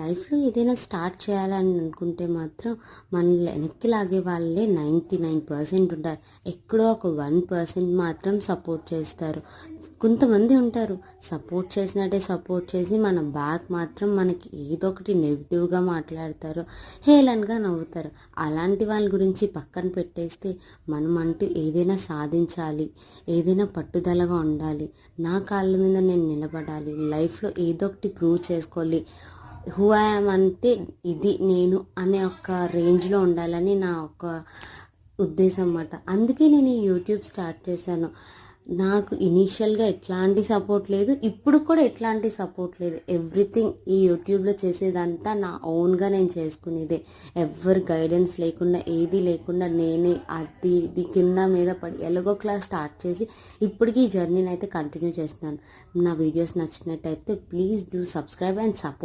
లైఫ్లో ఏదైనా స్టార్ట్ చేయాలని అనుకుంటే మాత్రం మనల్ని వెనక్కి లాగే వాళ్ళే 99% ఉంటారు. ఎక్కడో ఒక 1% మాత్రం సపోర్ట్ చేస్తారు. కొంతమంది ఉంటారు సపోర్ట్ చేసినట్టే సపోర్ట్ చేసి మన బ్యాక్ మాత్రం మనకి ఏదో ఒకటి నెగిటివ్గా మాట్లాడతారు, హేళనగా నవ్వుతారు. అలాంటి వాళ్ళ గురించి పక్కన పెట్టేస్తే మనం అంటూ ఏదైనా సాధించాలి, ఏదైనా పట్టుదలగా ఉండాలి, నా కాళ్ళ మీద నేను నిలబడాలి, లైఫ్లో ఏదో ఒకటి ప్రూవ్ చేసుకోవాలి, హూ ఐఎమ్ అంటే ఇది నేను అనే ఒక రేంజ్లో ఉండాలని నా ఒక ఉద్దేశం అన్నమాట. అందుకే నేను ఈ యూట్యూబ్ స్టార్ట్ చేశాను. నాకు ఇనీషియల్గా ఎట్లాంటి సపోర్ట్ లేదు, ఇప్పుడు కూడా ఎట్లాంటి సపోర్ట్ లేదు. ఎవ్రీథింగ్ ఈ యూట్యూబ్లో చేసేదంతా నా ఓన్గా నేను చేసుకునేదే. ఎవరి గైడెన్స్ లేకుండా, ఏది లేకుండా నేనే అది ఇది కింద మీద పడి ఎలాగో క్లాస్ స్టార్ట్ చేసి ఇప్పటికీ ఈ జర్నీని అయితే కంటిన్యూ చేస్తున్నాను. నా వీడియోస్ నచ్చినట్టయితే please do subscribe and support.